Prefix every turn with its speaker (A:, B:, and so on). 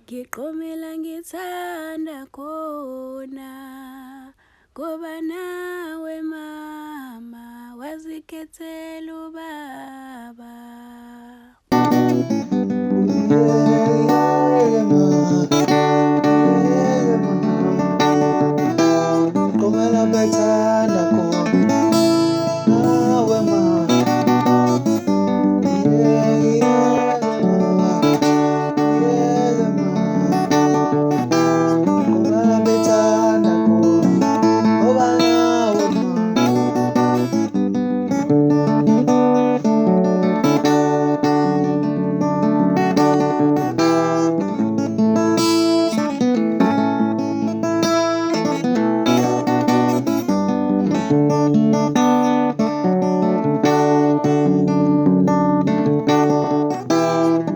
A: ngiqomela ngithanda khona, ngoba nawe mama wazikhethela ubaba.
B: Qomela ngithanda khona, nawe mama. Thank you.